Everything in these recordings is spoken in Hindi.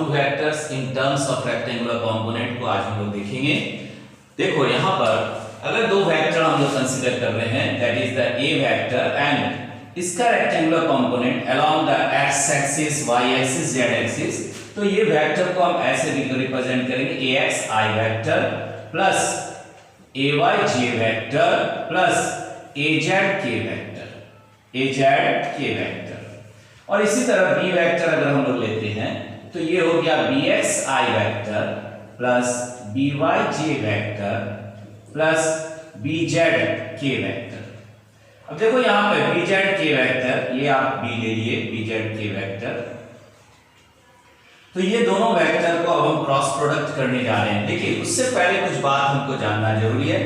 Two vectors in terms of rectangular component को आज हम लोग देखेंगे। देखो यहाँ पर अगर दो वेक्टर हम लोग कंसीडर कर रहे हैं, that is the A vector and इसका rectangular component along the X axis, Y axis, Z axis, तो ये वेक्टर को हम ऐसे रिप्रेजेंट करेंगे ax i vector plus ay j vector plus az k vector, az k vector. और इसी तरह b वेक्टर अगर हम लोग लेते हैं तो ये हो गया bx i vector plus by j vector plus bz k vector. अब देखो यहां पे bz k वेक्टर, ये आप b ले लिए, bz k वेक्टर, तो ये दोनों वेक्टर को अब हम क्रॉस प्रोडक्ट करने जा रहे हैं। देखिए उससे पहले कुछ बात हमको जानना जरूरी है।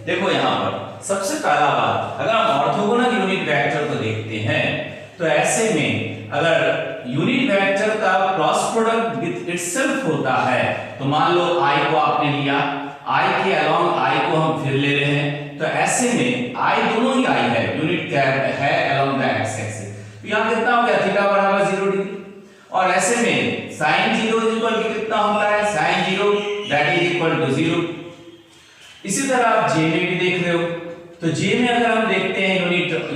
देखो यहाँ पर सबसे पहला बात, अगर हम ऑर्थोगोनल यूनिट वेक्टर को देखते हैं तो ऐसे में अगर यूनिट वेक्टर का क्रॉस प्रोडक्ट विद इटसेल्फ होता है, तो मान लो i को आपने लिया, i के अलोंग i को हम फिर ले रहे हैं, तो ऐसे में i दोनों ही i है, यूनिट है अलोंग द एक्स एक्सिस, तो यहाँ कितना हो गया, थीटा बराबर 0 डिग्री। और ऐसे में sin 0 इक्वल कितना होता है, sin 0 that is equal to 0। इसी तरह आप j में भी देख रहे हो, तो j में अगर हम देखते हैं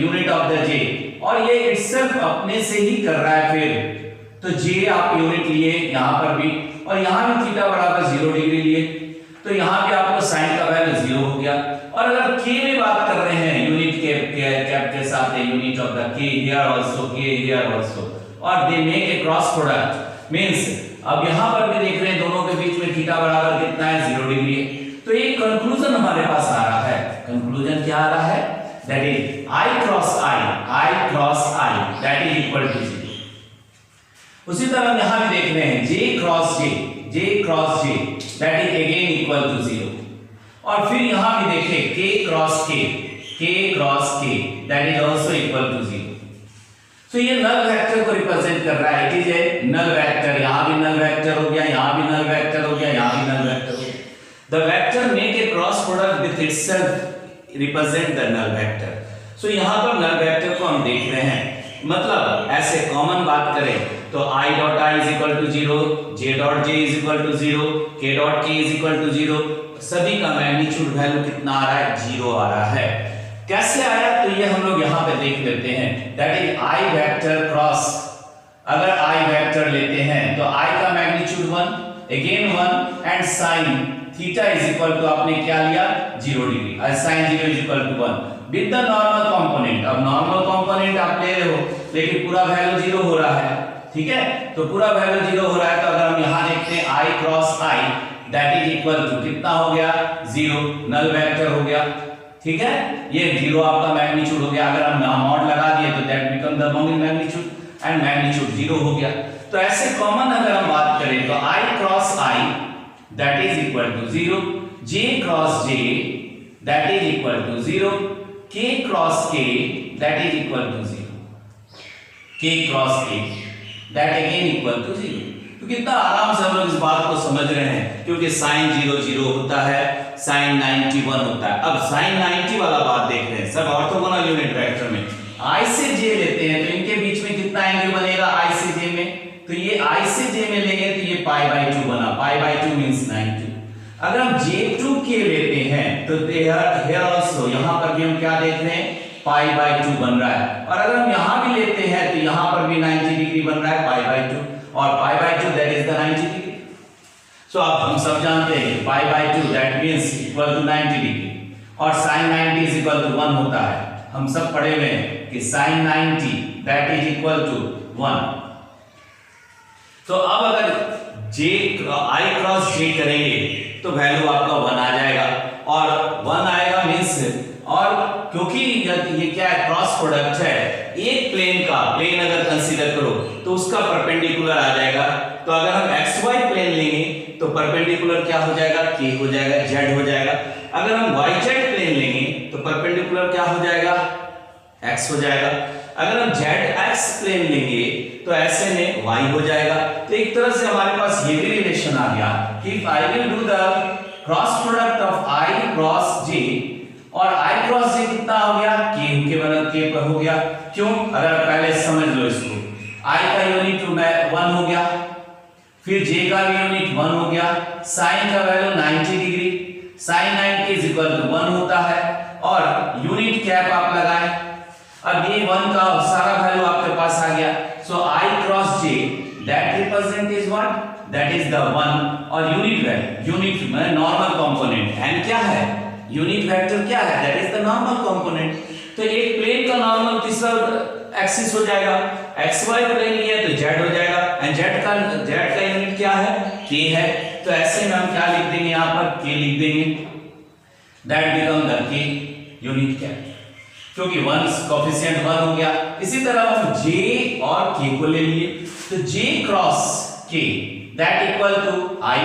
यूनिट ऑफ द j, और ये इटसेल्फ अपने से ही कर रहा है, फिर तो j आप यूनिट लिए यहां पर भी, और यहां भी थीटा बराबर 0 डिग्री लिए, तो यहां पे आपको sin का वैल्यू 0 हो गया। और अगर k में बात कर रहे हैं, यूनिट के साथ unit of the k here also, k here also, और they make a cross product means अब यहां पर भी देख रहे हैं दोनों के बीच में थीटा बराबर कितना है, 0 डिग्री है। तो एक कंक्लूजन हमारे पास आ रहा है, कंक्लूजन क्या आ रहा है, that is i cross i that is equal to 0। उसी तरह यहां भी देख रहे हैं j cross j that is again equal to 0। और फिर यहां भी देखें k cross k that is also equal to 0। तो ये नल वेक्टर को रिप्रेजेंट कर रहा है, it is a null vector, यहां भी नल वेक्टर हो गया, यहां भी नल वेक्टर हो गया, यहां भी नल वेक्टर हो गया। The vector make a cross product with itself represent the null vector. So यहां पर नल वेक्टर को हम देख रहे हैं, मतलब ऐसे कॉमन बात करें तो i dot i is equal to 0, j dot j is equal to 0, k dot k is equal to 0, सभी का मैग्नीट्यूड वैल्यू कितना आ रहा है, 0 आ रहा है। कैसे आया, तो ये हम लोग यहाँ पे देख लेते हैं, that is i vector cross, अगर i वेक्टर लेते हैं तो i का magnitude 1, again 1, and sin theta is equal to आपने क्या लिया, 0 डिग्री, और sin 0 is equal to 1 with the normal component. अब नॉर्मल कंपोनेंट आप ले रहे हो, लेकिन पूरा वैल्यू 0 हो रहा है, ठीक है, तो पूरा वैल्यू 0 हो रहा है, तो अगर हम यहाँ देखते हैं i cross i that is equal to कितना हो गया, 0, नल वेक्टर हो गया, ठीक है, ये 0 आपका मैग्नीट्यूड हो गया। अगर हम मॉड लगा दिए तो that become the magnitude, and magnitude 0 हो गया। तो ऐसे कॉमन अगर हम बात करें तो i cross i that is equal to 0, j cross j that is equal to 0, k cross k that is equal to 0, k cross k that again equal to 0। तो कितना आराम से हम लोग इस बात को समझ रहे हैं, क्योंकि sin 0 0 होता है, sin 90 1 होता है। अब sin 90 वाला बात देख रहे हैं, सब ऑर्थोगोनल यूनिट वेक्टर में i से j लेते हैं, तो इनके बीच में कितना एंगल बनेगा i से j में, तो ये i से j में लेंगे तो ये पाई बाय 2 बना, पाई बाय 2 मींस 90। अगर हम j2k लेते हैं तो हियर आल्सो, यहां पर भी हम क्या देख रहे हैं, पाई बाय 2 बन रहा है। और अगर हम यहां भी लेते हैं तो यहां पर भी 90 डिग्री बन रहा है, पाई बाय 2, और pi by 2 that is the 90 degree. So अब हम सब जानते हैं pi by 2 that means equal to 90 degree, और sin 90 इज इक्वल टू 1 होता है। हम सब पढ़े हुए हैं कि sin 90 that is equal to 1। तो अब अगर i क्रॉस j करेंगे तो वैल्यू आपका 1 आ जाएगा, और 1 आएगा मींस, और क्योंकि ये क्या है, क्रॉस प्रोडक्ट है, एक प्लेन अगर कंसीडर करो तो उसका परपेंडिकुलर आ जाएगा। तो अगर हम xy प्लेन लेंगे तो परपेंडिकुलर क्या हो जाएगा, k हो जाएगा, z हो जाएगा। अगर हम yz प्लेन लेंगे तो परपेंडिकुलर क्या हो जाएगा, x हो जाएगा। अगर हम zx प्लेन लेंगे तो ऐसे में y हो जाएगा। तो एक तरह से हमारे पास ये भी रिलेशन आ गया कि if I will do the cross product of i cross j, और i क्रॉस j कितना हो गया, k के बराबर k पर हो गया। क्यों, अगर पहले समझ लो इसको, i का यूनिट 1 हो गया, फिर j का भी यूनिट 1 हो गया, साइन का value 90 degree, sine 90 is equal to 1 होता है और यूनिट कैप आप लगाएं। अब ये 1 का सारा वैल्यू आपके पास आ गया, सो i cross j that represent is what, that is the 1 और यूनिट वैल्यू, यूनिट में नॉर्मल कंपोनेंट n क्या है, यूनिट वेक्टर क्या है, that is the normal component. तो एक प्लेन का नॉर्मल तीसरा एक्सिस हो जाएगा, xy प्लेन लिया तो z हो जाएगा एंड z का यूनिट क्या है, k है। तो ऐसे में हम क्या लिख देंगे, यहां पर k लिख देंगे, that become the k unit cap, क्योंकि 1 कोएफिशिएंट 1 हो गया। इसी तरह हम j और k को ले लिए, तो j cross k that equal to i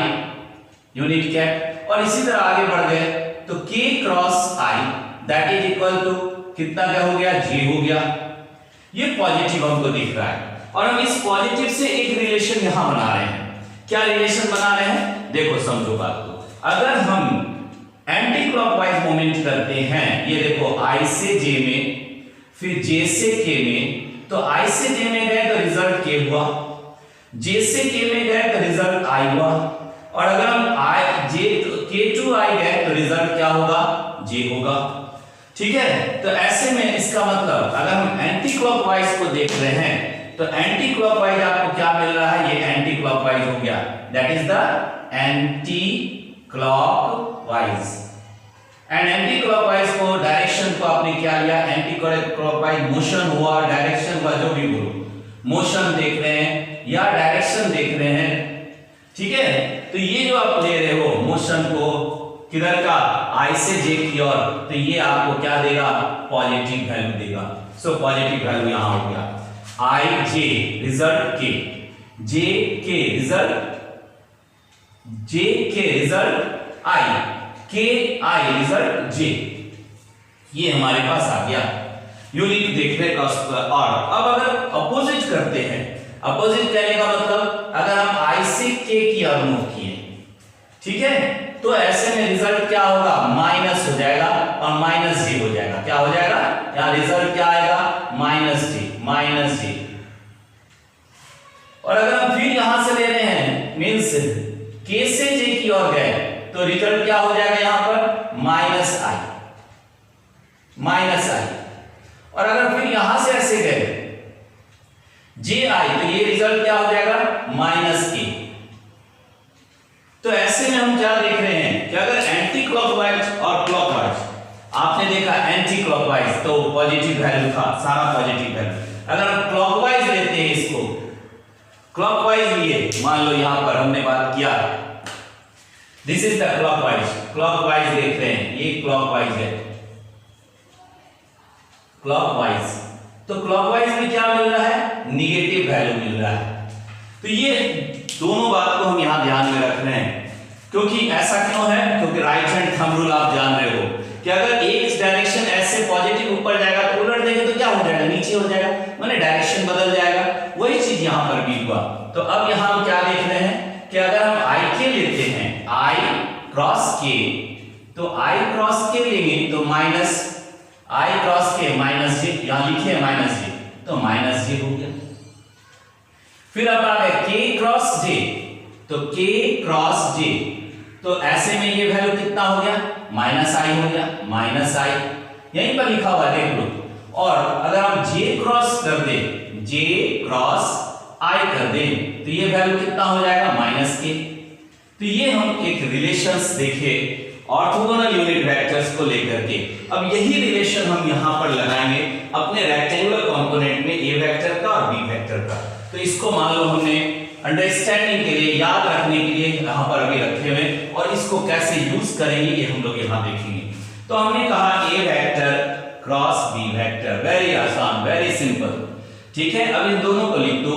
unit cap, और इसी तरह आगे बढ़ गए तो k cross i that is equal to कितना क्या हो गया, j हो गया। ये पॉजिटिव हमको दिख रहा है और हम इस पॉजिटिव से एक रिलेशन यहां बना रहे हैं। क्या रिलेशन बना रहे हैं, देखो समझो बात को। अगर हम एंटी क्लॉकवाइज मूवमेंट करते हैं, ये देखो i से j में, फिर j से k में, तो i से j में गए तो रिजल्ट k हुआ, j से k में गए तो रिजल्ट i हुआ, और अगर हम k to i गए तो रिजल्ट क्या होगा, j होगा। ठीक है, तो ऐसे में इसका मतलब अगर हम एंटी क्लॉकवाइज को देख रहे हैं तो एंटी क्लॉकवाइज आपको क्या मिल रहा है, ये एंटी क्लॉकवाइज हो गया, that is the anti clockwise. And anti clockwise को डायरेक्शन को आपने क्या लिया, एंटी क्लॉकवाइज मोशन हुआ, डायरेक्शन हुआ, जो भी बोलो, मोशन देख रहे हैं या डायरेक्शन देख रहे हैं, ठीक है। तो ये जो आप ले रहे हो मोशन को किधर का, i से j की ओर, तो ये आपको क्या देगा, पॉजिटिव वैल्यू देगा। सो पॉजिटिव वैल्यू यहां हो गया, i j result k, j k result, j k result i, k i result j, ये हमारे पास आ गया यूनिट देखने का। और अब अगर अपोजिट करते हैं, अपोजिट कहने का मतलब अगर हम i से k की ओर मूव किए, ठीक है, तो ऐसे में रिजल्ट क्या होगा, माइनस हो जाएगा और माइनस j हो जाएगा। क्या हो जाएगा, यहां रिजल्ट क्या आएगा, माइनस j। और अगर हम फिर यहां से ले रहे हैं, मींस k से j की ओर गए तो रिजल्ट क्या हो जाएगा, यहां पर माइनस i। और अगर फिर यहां से ऐसे गए ji, तो ये रिजल्ट क्या हो जाएगा, माइनस k। तो ऐसे में हम क्या देख रहे हैं कि अगर एंटी क्लॉकवाइज और क्लॉकवाइज, आपने देखा एंटी क्लॉकवाइज तो पॉजिटिव वैल्यू था, सारा पॉजिटिव वैल्यू। अगर हम क्लॉकवाइज लेते हैं, इसको क्लॉकवाइज लिए, मान लो यहां पर हमने बात किया, दिस इज द क्लॉकवाइज देख रहे हैं, ये क्लॉकवाइज है, क्लॉकवाइज। तो क्लॉकवाइज में क्या मिल रहा है, निगेटिव वैल्यू मिल रहा है। तो ये दोनों बात को हम यहां ध्यान में रख रहे हैं, क्योंकि ऐसा क्यों है, क्योंकि राइट हैंड थंब रूल आप जान रहे हो कि अगर एक डायरेक्शन ऐसे पॉजिटिव ऊपर जाएगा तो उलट देंगे तो क्या हो जाएगा, नीचे हो जाएगा, माने डायरेक्शन बदल जाएगा। वही चीज यहां पर भी हुआ। तो अब यहां हम क्या देख रहे हैं कि अगर हम i k लेते हैं, i क्रॉस k, तो i क्रॉस k लेंगे तो minus i cross k minus j, यहां लिखे माइनस j, तो माइनस j हो गया। फिर अब आ गए k क्रॉस j, तो k क्रॉस j, तो ऐसे में ये वैल्यू कितना हो गया, माइनस i हो गया, माइनस i यहीं पर लिखा हुआ देख लो। और अगर हम j क्रॉस कर दे, j क्रॉस i कर दे, तो ये वैल्यू कितना हो जाएगा, माइनस k। तो ये हम एक रिलेशंस देखे ऑर्थोगोनल यूनिट वेक्टर्स को लेकर के। अब यही रिलेशन हम यहां पर लगाएंगे अपने रेक्टेंगुलर कंपोनेंट में a वेक्टर का और b वेक्टर का। तो इसको मान लो हमने अंडरस्टैंडिंग के लिए, याद रखने के लिए यहां पर अभी रखे हुए, और इसको कैसे यूज करेंगे ये हम लोग यहां देखेंगे। तो हमने कहा a vector cross b vector, very आसान, वेरी सिंपल, ठीक है। अब इन दोनों को लिख दो,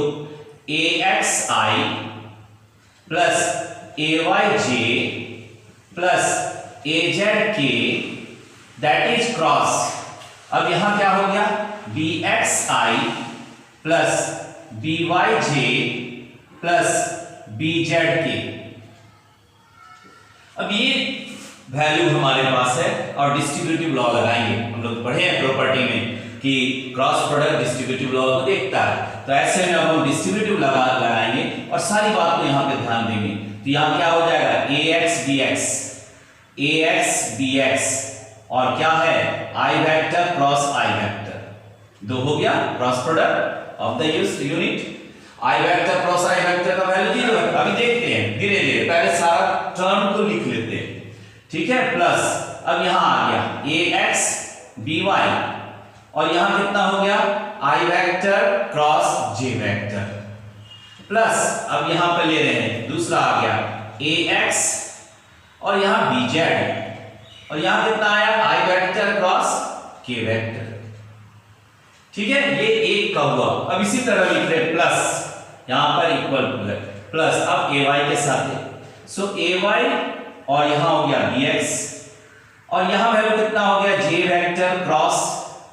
axi plus ayj plus azk that is cross. अब यहां क्या हो गया, bxi plus byj plus bzk। अब ये वैल्यू हमारे पास है और डिस्ट्रीब्यूटिव लॉ लगाएंगे। हम लोग पढ़े हैं प्रॉपर्टी में कि क्रॉस प्रोडक्ट डिस्ट्रीब्यूटिव लॉ को देखता है। तो ऐसे में अब हम डिस्ट्रीब्यूटिव लगाएंगे और सारी बात को यहाँ पे ध्यान देंगे। तो यहाँ क्या हो जाएगा, ax bx और क्या है, i vector cross i vector, दो हो गया cross product of the unit. i vector cross i vector का वैल्यू 0 है। अभी देखते हैं धीरे धीरे, पहले सारा टर्म को लिख लेते हैं, ठीक है। प्लस अब यहां आ गया ax by और यहां कितना हो गया, i vector cross j vector, plus अब यहां पर ले रहे हैं दूसरा आ गया ax और यहां bz और यहां कितना आया, i vector cross k vector, ठीक है। ये एक का हुआ। अब इसी तरह लिख रहे प्लस यहां पर इक्वल प्लस अब ay के साथ है, सो ay और यहां हो गया bx और यहां वैल्यू कितना हो गया, j vector cross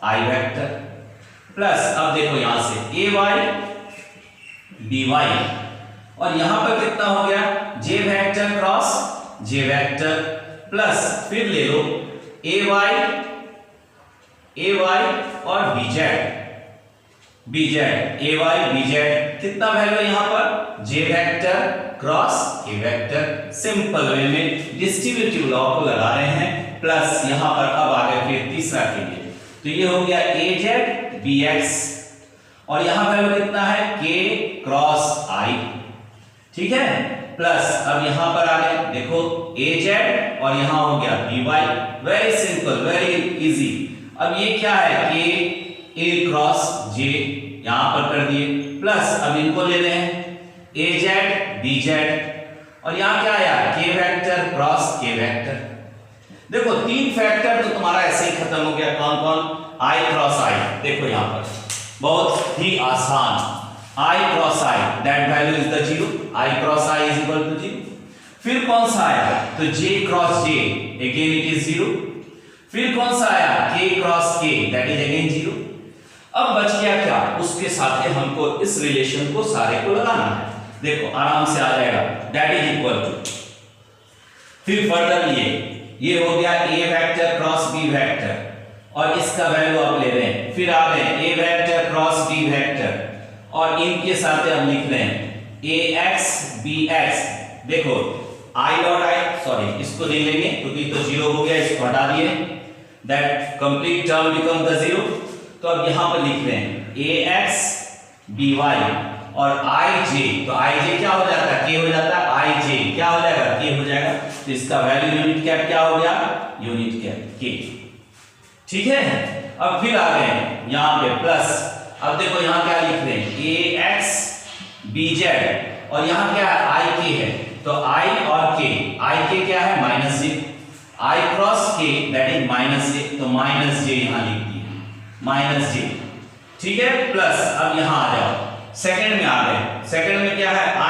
i vector, plus अब देखो यहां से ay by और यहां पर कितना हो गया, j vector cross j vector, plus फिर ले लो ay और bz ay bz कितना वैल्यू यहां पर, j vector cross k vector. Simple way में डिस्ट्रीब्यूटिव लॉ को लगा रहे हैं, प्लस यहां पर अब आ गए फिर तीसरा के लिए, तो ये हो गया az bx और यहां वैल्यू कितना है, k क्रॉस i, ठीक है। प्लस अब यहां पर आ गए देखो az और यहां हो गया by, very simple very easy. अब ये क्या है, k a क्रॉस j यहां पर कर दिए, प्लस अब इनको ले रहे हैं az bz और यहां क्या आया, k vector cross k vector. देखो तीन फैक्टर तो तुम्हारा ऐसे ही खत्म हो गया, कौन कौन, i क्रॉस i, देखो यहां पर बहुत ही आसान, i cross i that value is the 0, i cross i is equal to 0। फिर कौन सा आया, तो j cross j again it is 0। फिर कौन सा आया, k cross k that is again 0। अब बच गया क्या, उसके साथ ही हमको इस रिलेशन को सारे को लगाना है, देखो आराम से आ जाएगा, दैट इज इक्वल टू, फिर फर्दर ये हो गया a vector cross b vector और इसका वैल्यू आप ले रहे हैं, फिर आ गए a vector cross b vector और इनके साथ हम लिख रहे हैं ax bx। देखो i डॉट i सॉरी इसको नहीं लेंगे क्योंकि तो 0 हो गया, इसको हटा दिए, that complete term become the 0। तो अब यहां पर लिख रहे हैं ax by और ij, तो ij क्या हो जाता है, k हो जाता है, ij क्या हो जाएगा, k हो जाएगा, तो इसका वैल्यू यूनिट कैप क्या हो गया, यूनिट कैप k, ठीक है। अब फिर आ गए यहां पे प्लस, अब देखो यहां क्या लिख रहे हैं ax bz और यहां क्या है, ik है, तो i और k, ik क्या है minus j, i cross k that is minus j, तो माइनस j यहां लिख दिए माइनस j, ठीक है। प्लस अब यहां आ जाओ सेकंड में आ गए, सेकंड में क्या है, ij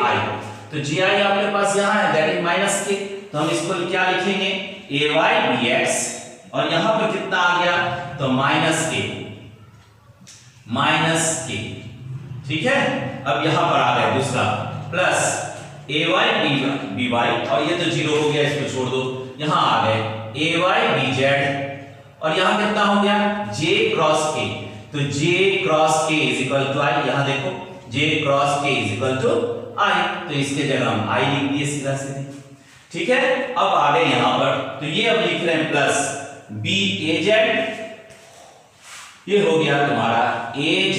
i, तो ji आपके पास यहां है दैट इज माइनस k, तो हम इसको क्या लिखेंगे ay bx और यहां पर कितना आ गया, तो माइनस k, ठीक है। अब यहां पर आ गए दूसरा प्लस ay by और ये तो 0 हो गया, इसको छोड़ दो, यहां आ गए ay bz और यहां कितना हो गया, j क्रॉस k, तो j cross k is equal to i, यहां देखो j cross k is equal to i, तो इसके जगह हम i लिख दिए सीधा सीधे, ठीक है। अब आ गए यहां पर, तो ये अब लिख रहे हैं प्लस baz, ये हो गया तुम्हारा az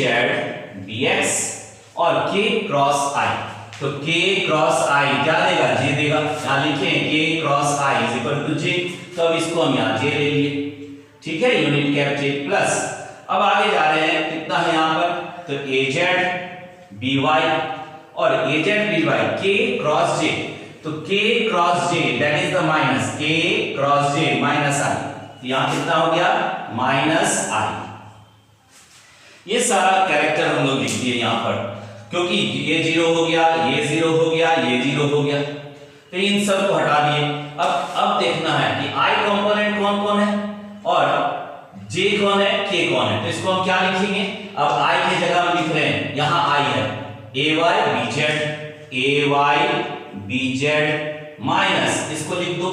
bx और k क्रॉस i, तो k क्रॉस i क्या देगा, j देगा, यहां लिखें k cross i is equal to j, तो अब इसको हम यहां j ले लिए, ठीक है, यूनिट कैप j। प्लस अब आगे जा रहे हैं, कितना है यहां पर, तो az by और az by k cross j, तो k cross j that is the minus k cross j minus i, यहां कितना हो गया माइनस i। ये सारा कैरेक्टर हम लोग लिख दिए यहां पर, क्योंकि ये 0 हो गया, ये 0 हो गया, ये 0 हो गया, तो इन सब को हटा दिए। अब देखना है कि i कंपोनेंट कौन कौन है और j कौन है, k कौन है, तो इसको हम क्या लिखेंगे, अब i की जगह हम लिख रहे हैं, यहां i है ay bz माइनस इसको लिख दो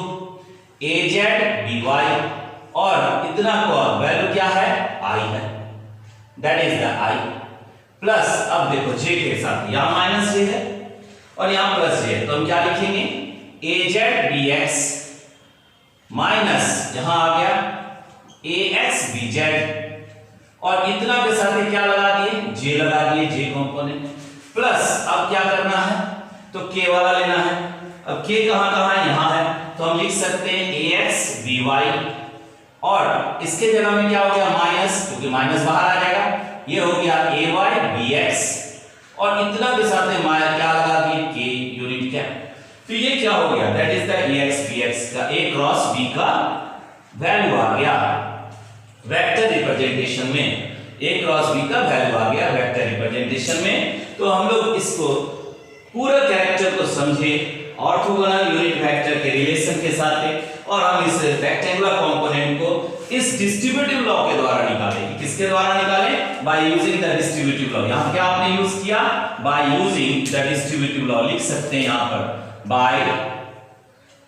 az by और इतना को वैल्यू क्या है, i है, that is the I, plus अब देखो जे के साथ यहां माइनस जे है और यहां प्लस जे है, तो हम क्या लिखेंगे ए जेड बी एक्स माइनस यहां आ गया ए एक्स बी जेड, और इतना के साथ क्या लगा दिए जे लगा दिए, जे कंपोनेंट, प्लस अब क्या करना है तो के वाला लेना है। अब के कहां कहां है, यहां है, तो हम लिख सकते हैं ए एक्स बी वाई, और इसके जगह में क्या हो गया माइनस, क्योंकि माइनस बाहर आ जाएगा, ये हो गया ए वाई बी एक्स, और इतना के साथ में क्या लगा दिए के यूनिट क्या, तो ये क्या हो गया that is the A X B X का ए क्रॉस बी का वैल्यू आ गया वेक्टर रिप्रेजेंटेशन में, ए क्रॉस बी का वैल्यू आ गया वेक्टर रिप्रेजेंटेशन में। तो हम लोग इसको पूरा कैरेक्टर को समझे ऑर्थोगोनल यूनिट वेक्टर के रिलेशन के साथ, और हम इस रेक्टेंगुलर कंपोनेंट को इस डिस्ट्रीब्यूटिव लॉ के द्वारा निकाले। किसके द्वारा निकाले, by using the distributive law. यहां क्या आपने यूज किया, by using the distributive law, लिख सकते हैं यहां पर by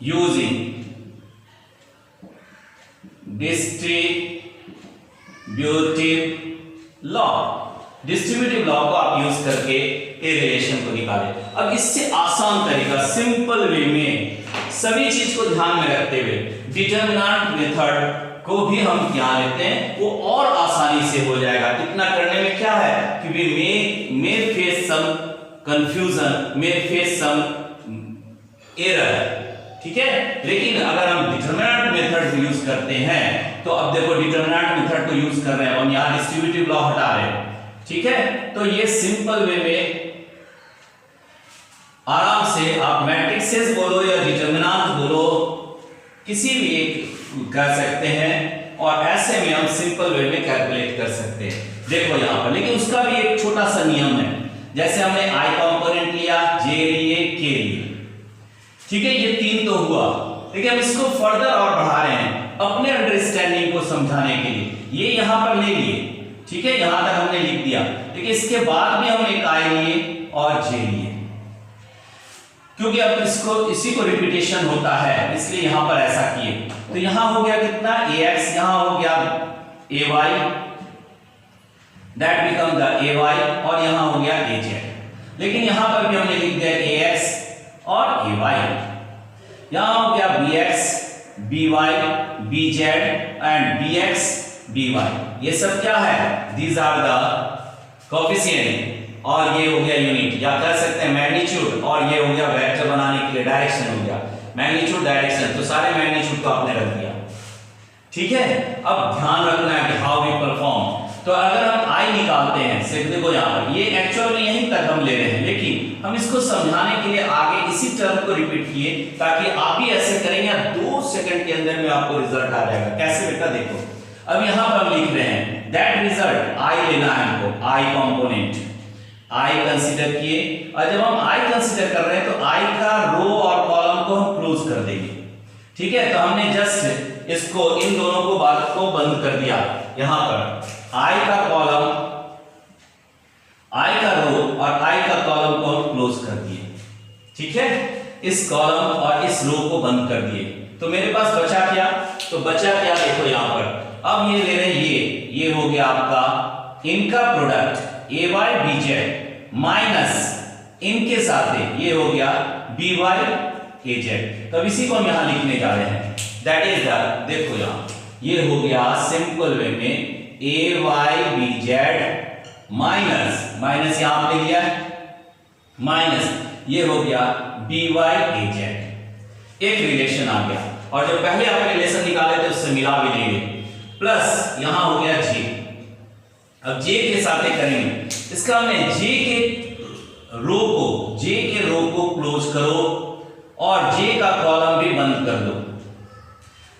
using distributive law, distributive law को आप यूज करके ए रिलेशन को निकाले। अब इससे आसान तरीका सिंपल वे में सभी चीज को ध्यान में रखते हुए डिटरमिनेंट मेथड को भी हम क्या लेते हैं, वो और आसानी से हो जाएगा। इतना करने में क्या है कि we may face some confusion, may face some error, ठीक है, लेकिन अगर हम डिटरमिनेंट मेथड यूज करते हैं तो अब देखो डिटरमिनेंट मेथड को यूज कर रहे हैं और यहां डिस्ट्रीब्यूटिव लॉ हटा रहे हैं, ठीक है, तो ये सिंपल वे में आराम से आप मैट्रिक्सेस बोलो या डिटरमिनेंट बोलो, किसी भी एक कर सकते हैं, और ऐसे में हम सिंपल वे में कैलकुलेट कर सकते हैं। देखो यहां पर, लेकिन उसका भी एक छोटा सा नियम है, जैसे हमने आई कंपोनेंट लिया, जे लिए, के लिए, ठीक है, ये तीन तो हुआ, लेकिन हम इसको फर्दर और बढ़ा रहे हैं अपने अंडरस्टैंडिंग को समझाने के लिए। ये यहां पर ले लिए, ठीक है, यहां तक हमने लिख दिया, लेकिन इसके बाद भी हम एक आई लिए और जे लिए, क्योंकि अब इसको इसी को रिपीटेशन होता है, इसलिए यहां पर ऐसा किए। तो यहां हो गया कितना ए एक्स, यहां हो गया A Y, that become the A Y, और यहां हो गया ए जेड, लेकिन यहां पर भी हमने लिख दिया ए एक्स और ए वाई, यहां हो गया B X B Y B Z and B X B Y. ये सब क्या है, दीज आर द कोएफिशिएंट, और ये हो गया यूनिट, या कह सकते हैं मैग्नीट्यूड, और ये हो गया वेक्टर बनाने के लिए डायरेक्शन हो गया, मैग्नीट्यूड डायरेक्शन, तो सारे मैग्नीट्यूड को आपने रख दिया, ठीक है। अब ध्यान रखना है कि हाउ वी परफॉर्म, तो अगर हम आई निकालते हैं, सिर्फ देखो यहां पर ये एक्चुअल में यहीं तक हम ले रहे हैं, लेकिन हम इसको समझाने के लिए आगे इसी टर्म को रिपीट किए, ताकि आप भी ऐसे करेंगे 2 सेकंड के अंदर में आपको रिजल्ट आ जाएगा। कैसे बेटा, देखो अब यहां पर हम लिख रहे हैं दैट रिजल्ट आई लेना है हमको, आई कंपोनेंट आई कंसीडर किए, और जब हम आई कंसीडर कर रहे हैं तो आई का रो और कॉलम को हम क्लोज कर देंगे, ठीक है। तो हमने जस्ट इसको इन दोनों को बात को बंद कर दिया, यहां पर आई का कॉलम, आई का रो और आई का कॉलम को हम क्लोज कर दिए, ठीक है, इस कॉलम और इस रो को बंद कर दिए। तो मेरे पास बचा क्या, तो बचा क्या, देखो यहां पर अब ये ले रहे हैं, ये हो गया आपका इनका product A Y B Z minus इनके साथ है, ये हो गया बी वाई ए जेड। तो इसी को हम यहां लिखने जा रहे हैं, दैट इज द, देखो यहां ये हो गया सिंपल वे में A Y B Z minus, minus यहां आपने लिया है माइनस, ये हो गया बी वाई ए जेड, एक रिलेशन आ गया, और जो पहले आपने रिलेशन निकाले थे उससे मिला भी देंगे, प्लस यहां हो गया जे। अब जे के साथ करेंगे, इसका हमने जे के रो को क्लोज करो और जे का कॉलम भी बंद कर दो।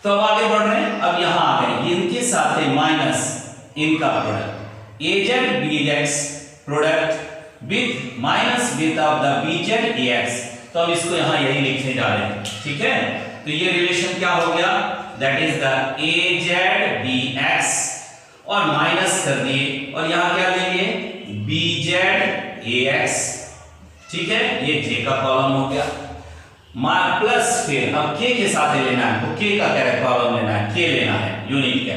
तो अब आगे बढ़ रहे हैं, अब यहां आ गए इनके साथ माइनस इनका product A Z B X product with minus with of the B Z A X. तो हम इसको यहां यही लिखने जा रहे हैं, ठीक है। तो ये रिलेशन क्या हो गया, that is the A Z B X, और माइनस कर दिए, और यहां क्या लेंगे बी जेड ए एक्स, ठीक है, ये जे का कॉलम हो गया, प्लस फिर अब के साथ लेना है, तो के का कॉलम लेना है, के लेना है यूनिट का।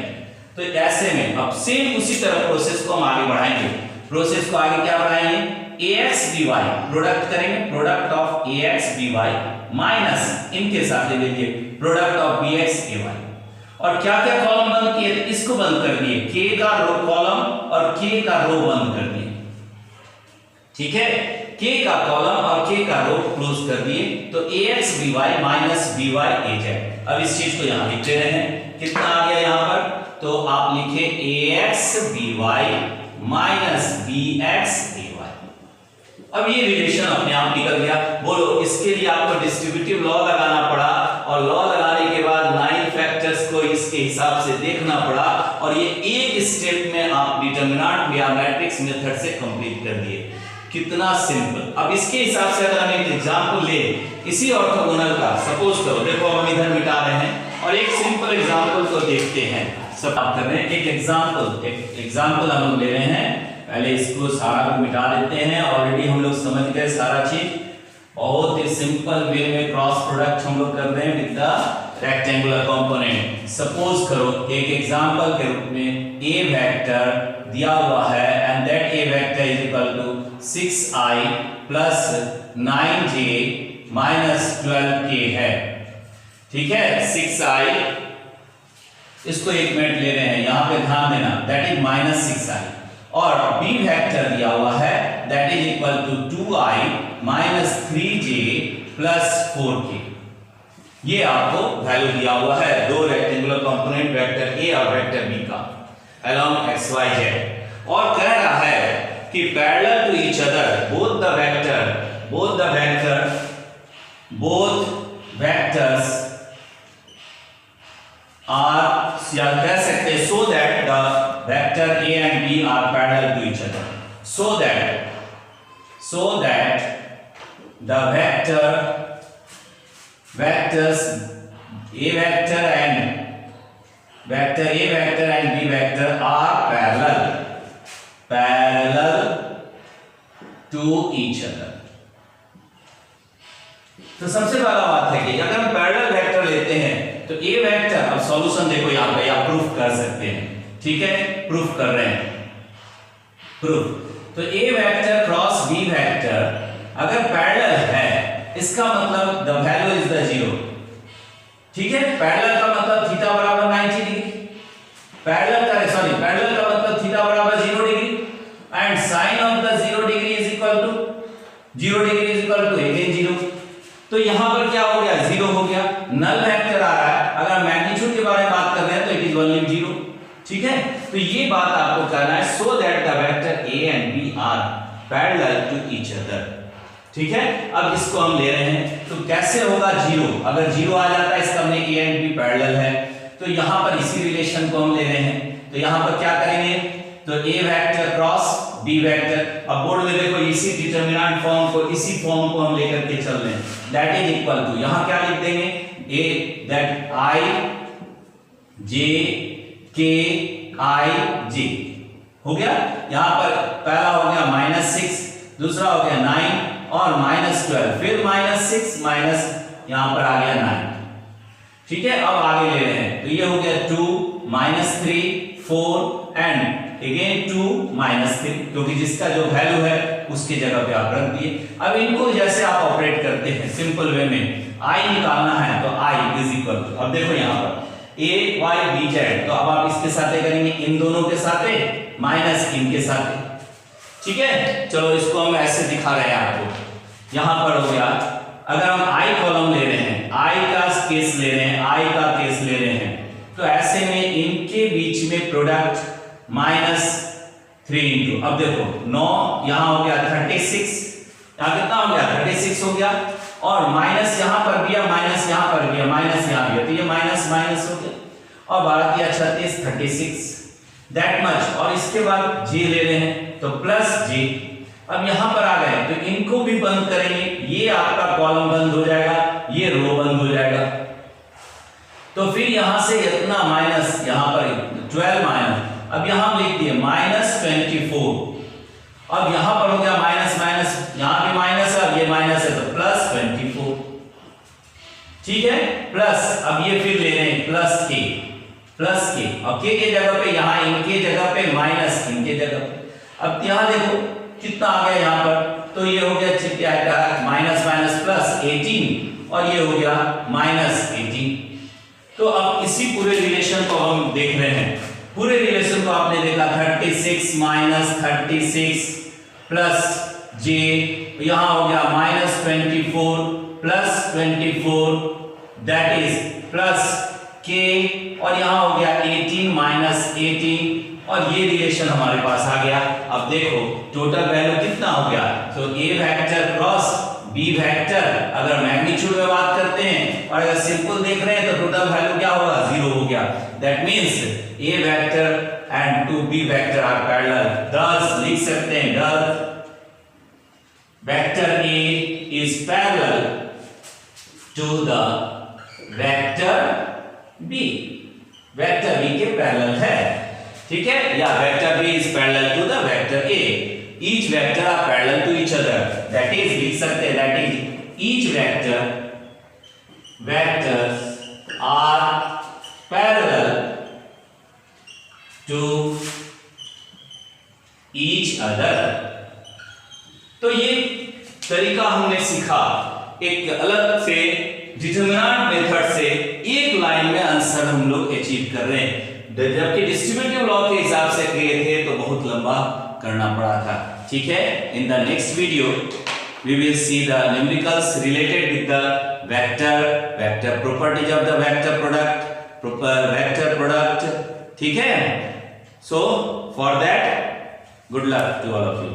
तो ऐसे में अब सेम उसी तरह प्रोसेस को हम आगे बढ़ाएंगे। प्रोसेस को आगे क्या बढ़ाएंगे, ax by प्रोडक्ट करेंगे, product of ax by minus इनके साथ ले लीजिए प्रोडक्ट ऑफ bx ay। और क्या क्या कॉलम बंद किए, इसको बंद कर दिए, k का रो कॉलम और k का रो बंद कर दिए। ठीक है, k का कॉलम और k का रो क्लोज कर दिए। तो ax by minus by az। अब इस चीज को यहां लिख रहे हैं, कितना आ गया यहां पर, तो आप लिखे ax by minus bx ay। अब ये रिलेशन अपने आप निकल गया। बोलो, इसके लिए आपको डिस्ट्रीब्यूटिव लॉ लगाना पड़ा और लॉ लगाने के बाद 9 फैक्टर्स को इसके हिसाब से देखना पड़ा और ये एक स्टेप में आप डिटरमिनेंट या मैट्रिक्स मेथड से कंप्लीट कर दिए। कितना सिंपल। अब इसके हिसाब से अगर हम एक एग्जांपल ले इसी ऑर्थोगोनल का, सपोज करो, देखो हम इधर मिटा रहे हैं और एक सिंपल एग्जांपल को देखते हैं। सब आप कर रहे हैं एक एग्जांपल हम लोग ले रहे हैं। पहले इसको सारा को मिटा देते हैं, ऑलरेडी हम लोग समझ गए सारा चीज। बहुत ही सिंपल वे में क्रॉस प्रोडक्ट हम लोग कर रहे हैं with the rectangular component. Suppose करो एक एग्जांपल के रूप में a वेक्टर दिया हुआ है and that a vector is equal to 6i plus 9j minus 12k है। ठीक है, 6i, इसको एक मिनट ले रहे हैं, यहां पे ध्यान देना, दैट इज माइनस 6i। और b वेक्टर दिया हुआ है that is equal to 2i minus 3j plus 4k। ये आपको वैल्यू दिया हुआ है दो रेक्टेंगुलर कंपोनेंट वेक्टर a और वेक्टर b का अलोंग x y z। और कह रहा है कि parallel to each other both vectors are, या कह सकते हैं so that the vector a and b are parallel to each other, so that the vectors a vector and b vector are parallel to each other। तो सबसे पहला बात है कि अगर हम पैरेलल वेक्टर लेते हैं तो a वेक्टर, अब सॉल्यूशन देखो यहां पे, आप प्रूफ कर सकते हैं। ठीक है, प्रूफ कर रहे हैं, प्रूफ। तो a vector cross b vector अगर पैरेलल है, इसका मतलब द वैल्यू इज द 0। ठीक है, पैरेलल का मतलब थीटा बराबर 90 डिग्री, पैरेलल का मतलब थीटा बराबर 0 degree and sine of the 0 degree is equal to again 0। तो यहां पर क्या हो गया, 0 हो गया। नल वेक्टर आ रहा है, अगर मैग्नीट्यूड के बारे में बात कर रहे हैं तो इट इज ओनली 0। ठीक है, तो ये बात आपको करना है, so that the vector a and b are parallel to each other. ठीक है, अब इसको हम ले रहे हैं तो कैसे होगा 0, अगर 0 आ जाता है इसका मतलब a एंड b पैरेलल है। तो यहां पर इसी रिलेशन को हम ले रहे हैं, तो यहां पर क्या करेंगे, तो a vector cross b vector. अब बोर्ड में देखो इसी डिटरमिनेंट फॉर्म को, इसी फॉर्म को हम लेकर के चल रहे हैं, दैट इज इक्वल टू, यहां क्या लिख देंगे, a that i j k i j हो गया। यहां पर पहला हो गया -6, दूसरा हो गया 9 और -12, फिर -6 माइनस यहां पर आ गया 9। ठीक है, अब आगे ले रहे हैं, तो ये हो गया 2 -3 4 एंड अगेन 2 -3, क्योंकि जिसका जो वैल्यू है उसकी जगह पे आप रख दिए। अब इनको जैसे आप ऑपरेट करते हैं सिंपल वे में, i निकालना है तो i इज इक्वल टू, अब देखो यहां पर a y b z, तो अब आप इसके साथ करेंगे इन दोनों के साथ माइनस इनके साथ। ठीक है, चलो इसको हम ऐसे दिखा रहे हैं आपको। यहां पर हो गया, अगर हम i कॉलम ले रहे हैं, i का केस ले रहे हैं, i का केस ले रहे हैं, तो ऐसे में इनके बीच में प्रोडक्ट -3 इंटू, अब देखो 9 यहां हो गया 36, यहां कितना हो गया 36 हो गया, और माइनस यहां पर भी है, माइनस यहां पर भी है, माइनस यहां भी है, तो ये माइनस माइनस हो गया, और 12 किया 36 36 दैट मच। और इसके बाद j ले रहे हैं तो प्लस j। अब यहां पर आ गए तो इनको भी बंद करेंगे, ये आपका कॉलम बंद हो जाएगा, ये रो बंद हो जाएगा। तो फिर यहां से इतना माइनस, यहां पर 12 माइनस, अब यहां हम लिख दिए -24, अब यहां पर हो गया माइनस माइनस, यहां भी माइनस है, अब ये माइनस है तो +24। ठीक है, प्लस अब ये फिर ले रहे हैं प्लस k, प्लस के, और के जगह पे यहाँ इनके जगह पे माइनस इनके जगह पे। अब यहाँ देखो कितना आ गया यहाँ पर, तो ये हो गया माइनस माइनस प्लस 18 और ये हो गया माइनस 18। तो अब इसी पूरे रिलेशन को हम देख रहे हैं। पूरे रिलेशन को आपने देखा 36 माइनस 36 प्लस जे, यहां हो गया minus 24 plus 24 that is plus के, और यहां हो गया 18 माइनस 18, और ये रिलेशन हमारे पास आ गया। अब देखो टोटल वैल्यू कितना हो गया, तो ए वेक्टर क्रॉस बी वेक्टर, अगर मैग्नीट्यूड में बात करते हैं और अगर सिंपल देख रहे हैं तो टोटल वैल्यू क्या होगा, 0 हो गया। That means A vector and to B vector are parallel, thus लिख सकते हैं thus vector A is parallel to the vector B, vector B के पैरेलल है, ठीक है, या vector B is parallel to the vector A, each vector are parallel to each other, that is लिख सकते हैं that is each vectors are parallel to each other। तो ये तरीका हमने सीखा एक अलग से डिटरमिनेंट मेथड से, एक लाइन में आंसर हम लोग अचीव कर रहे हैं, जबकि डिस्ट्रीब्यूटिव लॉ के हिसाब से किए थे तो बहुत लंबा करना पड़ा था, ठीक है। In the next video we will see the numericals related with the vector properties of the vector product, ठीक है। So for that good luck to all of you.